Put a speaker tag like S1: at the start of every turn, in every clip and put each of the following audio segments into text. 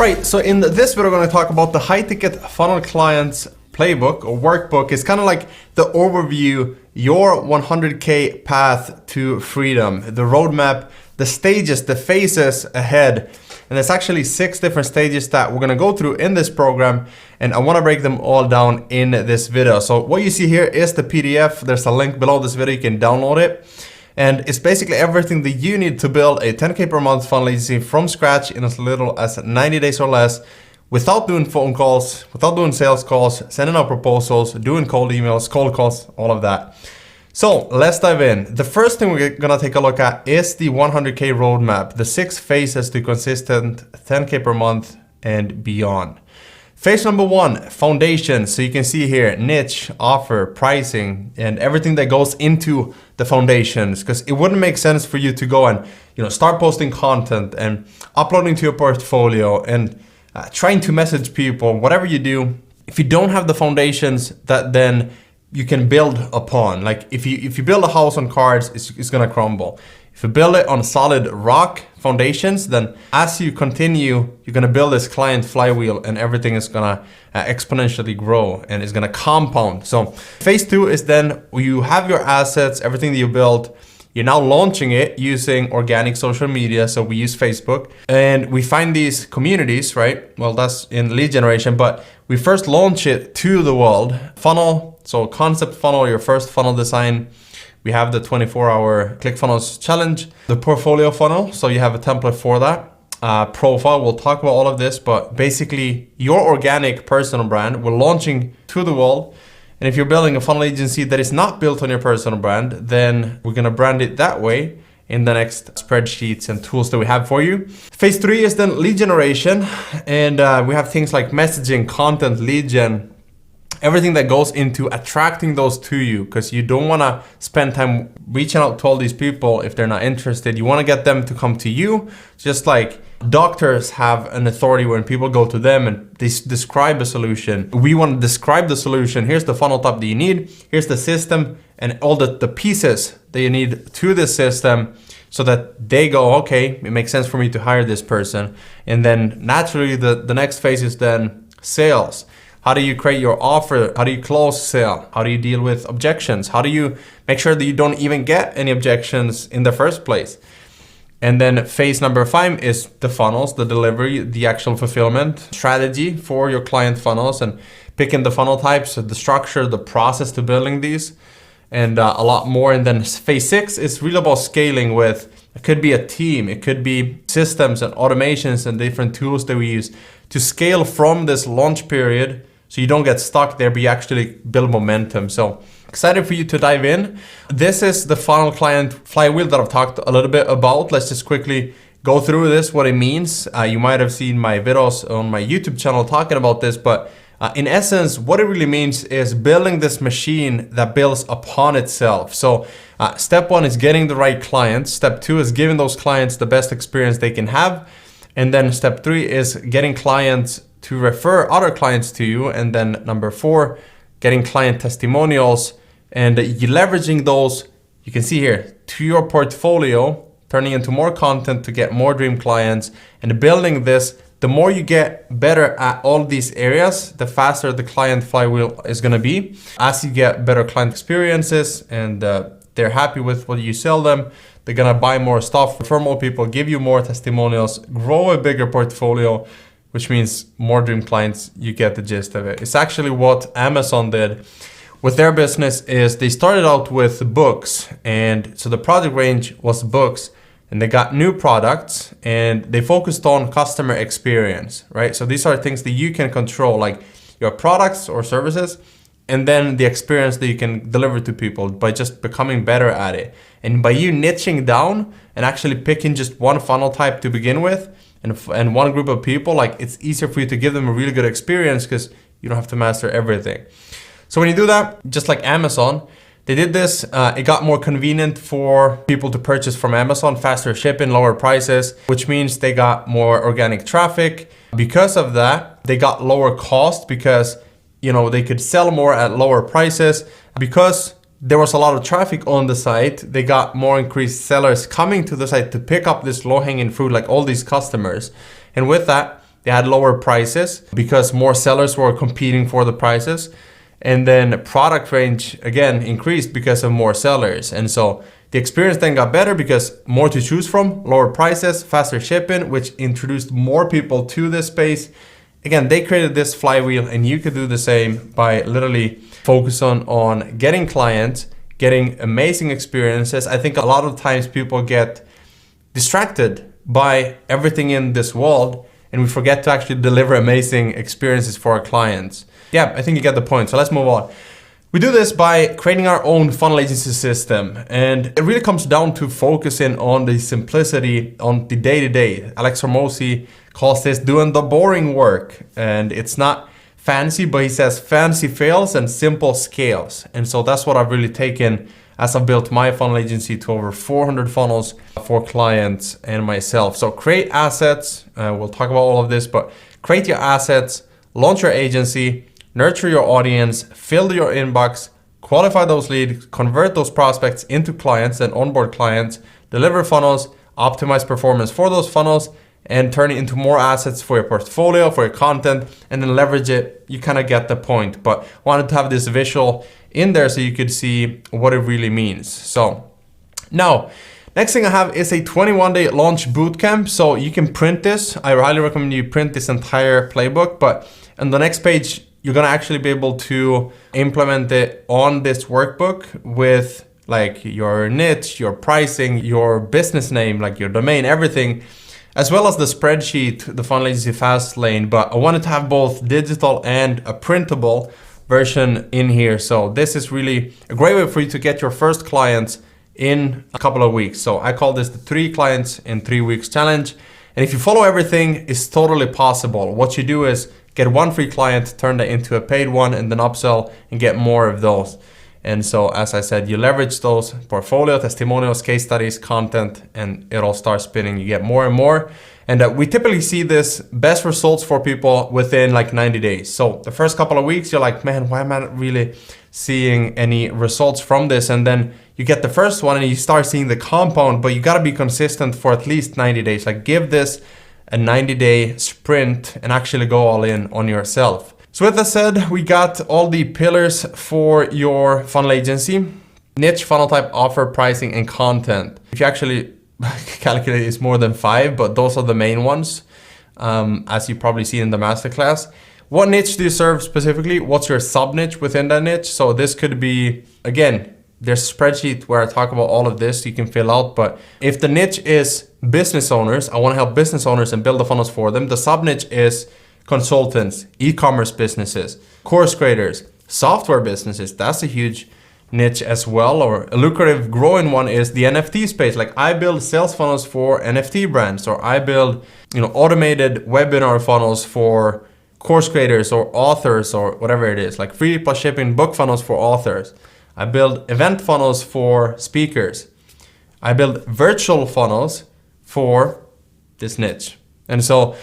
S1: Right, so in this video, we're going to talk about the high ticket funnel clients playbook or workbook. It's kind of like the overview, your 100K path to freedom, the roadmap, the stages, the phases ahead. And there's actually 6 different stages that we're going to go through in this program. And I want to break them all down in this video. So what you see here is the PDF. There's a link below this video. You can download it. And it's basically everything that you need to build a 10K per month funnel agency from scratch in as little as 90 days or less, without doing phone calls, without doing sales calls, sending out proposals, doing cold emails, cold calls, all of that. So let's dive in. The first thing we're gonna take a look at is the 100K roadmap, the 6 phases to consistent 10K per month and beyond. Phase number 1, foundation. So you can see here, niche, offer, pricing, and everything that goes into the foundations, because it wouldn't make sense for you to go and start posting content and uploading to your portfolio and trying to message people, whatever you do, if you don't have the foundations that then you can build upon. Like if you build a house on cards, it's gonna crumble. If you build it on solid rock foundations, then as you continue, you're gonna build this client flywheel and everything is gonna exponentially grow and is gonna compound. So phase 2 is then you have your assets, everything that you built, you're now launching it using organic social media. So we use Facebook and we find these communities, right? Well, that's in lead generation, but we first launch it to the world. Funnel, so concept funnel, your first funnel design. We have the 24-hour ClickFunnels challenge, the portfolio funnel. So you have a template for that. Profile, we'll talk about all of this, but basically your organic personal brand, we're launching to the world. And if you're building a funnel agency that is not built on your personal brand, then we're gonna brand it that way in the next spreadsheets and tools that we have for you. Phase 3 is then lead generation. And we have things like messaging, content, lead gen, everything that goes into attracting those to you, because you don't want to spend time reaching out to all these people if they're not interested. You want to get them to come to you, just like doctors have an authority when people go to them and they describe a solution. We want to describe the solution. Here's the funnel type that you need. Here's the system and all the pieces that you need to this system, so that they go, okay, it makes sense for me to hire this person. And then naturally the next phase is then sales. How do you create your offer? How do you close sale? How do you deal with objections? How do you make sure that you don't even get any objections in the first place? And then phase number 5 is the funnels, the delivery, the actual fulfillment strategy for your client funnels and picking the funnel types, the structure, the process to building these, and a lot more. And then phase 6 is really about scaling with, it could be a team, it could be systems and automations and different tools that we use to scale from this launch period, so you don't get stuck there, but you actually build momentum. So excited for you to dive in. This is the funnel client flywheel that I've talked a little bit about. Let's just quickly go through this, what it means. You might have seen my videos on my YouTube channel talking about this, but in essence, what it really means is building this machine that builds upon itself. So step 1 is getting the right clients. Step 2 is giving those clients the best experience they can have. And then step 3 is getting clients to refer other clients to you. And then number 4, getting client testimonials and you leveraging those, you can see here, to your portfolio, turning into more content to get more dream clients and building this. The more you get better at all these areas, the faster the client flywheel is gonna be. As you get better client experiences and they're happy with what you sell them, they're gonna buy more stuff, refer more people, give you more testimonials, grow a bigger portfolio, which means more dream clients. You get the gist of it. It's actually what Amazon did with their business. Is they started out with books, and so the product range was books, and they got new products and they focused on customer experience, right? So these are things that you can control, like your products or services, and then the experience that you can deliver to people by just becoming better at it. And by you niching down and actually picking just one funnel type to begin with and one group of people, like it's easier for you to give them a really good experience because you don't have to master everything. So when you do that, just like Amazon, they did this, it got more convenient for people to purchase from Amazon, faster shipping, lower prices, which means they got more organic traffic. Because of that, they got lower cost because they could sell more at lower prices. Because there was a lot of traffic on the site, they got more increased sellers coming to the site to pick up this low-hanging fruit, like all these customers. And with that, they had lower prices because more sellers were competing for the prices. And then product range, again, increased because of more sellers. And so the experience then got better because more to choose from, lower prices, faster shipping, which introduced more people to this space. Again, they created this flywheel, and you could do the same by literally focusing on getting clients, getting amazing experiences. I think a lot of times people get distracted by everything in this world, and we forget to actually deliver amazing experiences for our clients. Yeah, I think you get the point. So let's move on. We do this by creating our own funnel agency system, and it really comes down to focusing on the simplicity on the day-to-day. Alex Hormozi calls this doing the boring work, and it's not fancy, but he says fancy fails and simple scales. And so that's what I've really taken as I've built my funnel agency to over 400 funnels for clients and myself. So create assets, we'll talk about all of this, but create your assets, launch your agency, nurture your audience, fill your inbox, qualify those leads, convert those prospects into clients and onboard clients, deliver funnels, optimize performance for those funnels, and turn it into more assets for your portfolio, for your content, and then leverage it. You kind of get the point, but wanted to have this visual in there so you could see what it really means. So now, next thing I have is a 21-day launch bootcamp. So you can print this. I highly recommend you print this entire playbook, but on the next page, you're gonna actually be able to implement it on this workbook with like your niche, your pricing, your business name, like your domain, everything, as well as the spreadsheet, the Funnel Agency Fastlane. But I wanted to have both digital and a printable version in here. So this is really a great way for you to get your first clients in a couple of weeks. So I call this the 3 clients in 3 weeks challenge. And if you follow everything, it's totally possible. What you do is get 1 free client, turn that into a paid one, and then upsell and get more of those. And so, as I said, you leverage those portfolio, testimonials, case studies, content, and it all starts spinning. You get more and more. And we typically see this best results for people within like 90 days. So the first couple of weeks, you're like, man, why am I not really seeing any results from this? And then you get the first one and you start seeing the compound, but you got to be consistent for at least 90 days. Like give this a 90-day sprint and actually go all in on yourself. So with that said, we got all the pillars for your funnel agency: niche, funnel type, offer, pricing, and content. If you actually calculate, it's more than 5, but those are the main ones, as you probably see in the masterclass. What niche do you serve specifically? What's your sub niche within that niche? So this could be, again, there's a spreadsheet where I talk about all of this you can fill out, but if the niche is business owners, I want to help business owners and build the funnels for them. The sub niche is consultants, e-commerce businesses, course creators, software businesses. That's a huge niche as well. Or a lucrative growing one is the NFT space. Like I build sales funnels for NFT brands, or I build, automated webinar funnels for course creators or authors or whatever it is, like free plus shipping book funnels for authors. I build event funnels for speakers. I build virtual funnels for this niche. And so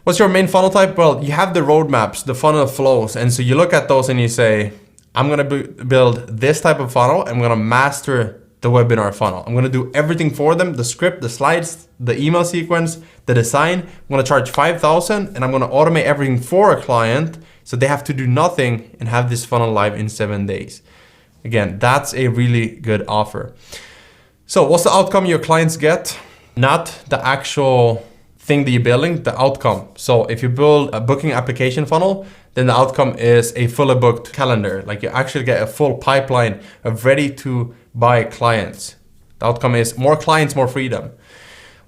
S1: what's your main funnel type? Well, you have the roadmaps, the funnel flows. And so you look at those and you say, I'm going to build this type of funnel. I'm going to master the webinar funnel. I'm going to do everything for them, the script, the slides, the email sequence, the design. I'm going to charge 5,000 and I'm going to automate everything for a client so they have to do nothing and have this funnel live in 7 days. Again, that's a really good offer. So what's the outcome your clients get? Not the actual thing that you're building, the outcome. So if you build a booking application funnel, then the outcome is a fully booked calendar. Like you actually get a full pipeline of ready to buy clients. The outcome is more clients, more freedom.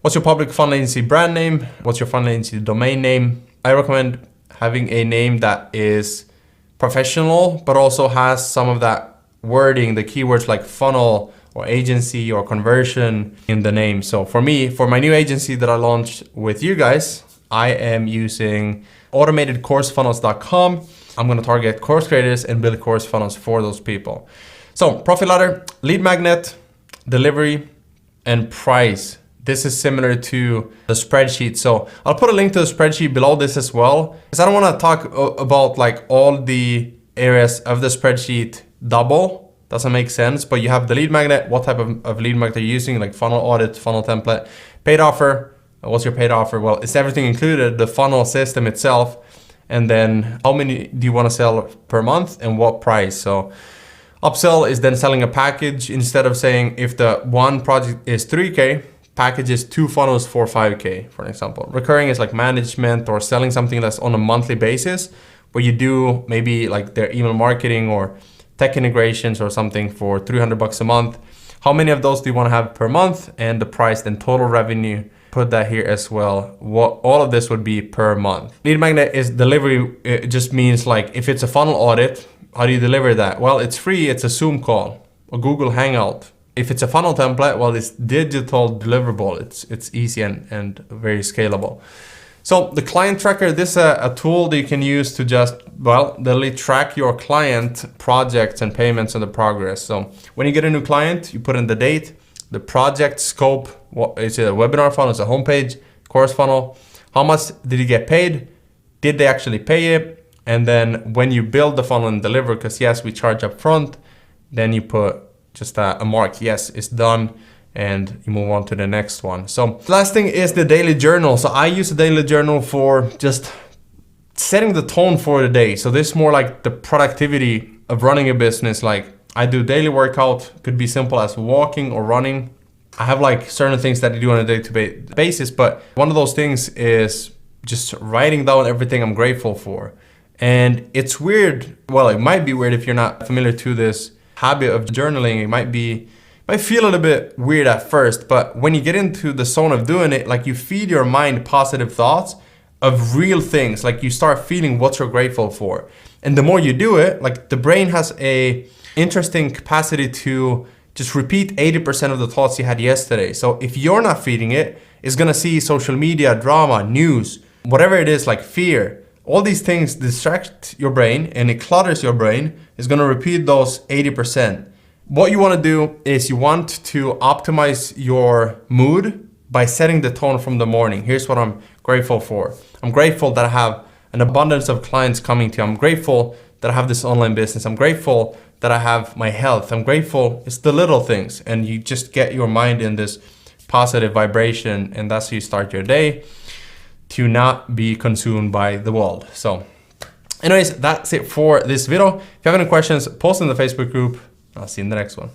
S1: What's your public funnel agency brand name? What's your funnel agency domain name? I recommend having a name that is professional, but also has some of that wording, the keywords like funnel or agency or conversion in the name. So for me, for my new agency that I launched with you guys, I am using automatedcoursefunnels.com. I'm going to target course creators and build course funnels for those people. So profit ladder, lead magnet, delivery, and price. This is similar to the spreadsheet. So I'll put a link to the spreadsheet below this as well, because I don't want to talk about like all the areas of the spreadsheet double. Doesn't make sense, but you have the lead magnet, what type of lead magnet you're using, like funnel audit, funnel template, paid offer, What's your paid offer? Well, it's everything included, the funnel system itself, and then how many do you want to sell per month and what price. So upsell is then selling a package. Instead of saying if the one project is 3K, package is 2 funnels for 5K, for example. Recurring is like management or selling something that's on a monthly basis, where you do maybe like their email marketing or tech integrations or something for $300 a month. How many of those do you want to have per month, and the price, then total revenue. Put that here as well. What all of this would be per month. Lead magnet is delivery. It just means like if it's a funnel audit, how do you deliver that? Well, it's free. It's a Zoom call, a Google Hangout. If it's a funnel template, well, it's digital deliverable. It's easy and very scalable. So the client tracker, this is a tool that you can use to just, well, literally track your client projects and payments and the progress. So when you get a new client, you put in the date, the project scope, what is it, a webinar funnel, it's a homepage, course funnel, how much did you get paid? Did they actually pay it? And then when you build the funnel and deliver, because yes, we charge up front, then you put just a mark, yes, it's done, and you move on to the next one. So the last thing is the daily journal. So I use the daily journal for just setting the tone for the day. So this is more like the productivity of running a business. Like I do daily workout, could be simple as walking or running. I have like certain things that I do on a day-to-day basis, but one of those things is just writing down everything I'm grateful for. And it's weird, well, it might be weird if you're not familiar to this habit of journaling. It might feel a little bit weird at first, but when you get into the zone of doing it, like you feed your mind positive thoughts of real things, like you start feeling what you're grateful for. And the more you do it, like the brain has a interesting capacity to just repeat 80% of the thoughts you had yesterday. So if you're not feeding it, it's gonna see social media, drama, news, whatever it is, like fear. All these things distract your brain and it clutters your brain. It's gonna repeat those 80%. What you want to do is you want to optimize your mood by setting the tone from the morning. Here's what I'm grateful for. I'm grateful that I have an abundance of clients coming to you. I'm grateful that I have this online business. I'm grateful that I have my health. I'm grateful. It's the little things, and you just get your mind in this positive vibration, and that's how you start your day to not be consumed by the world. So anyways, that's it for this video. If you have any questions, post in the Facebook group. I'll see you in the next one.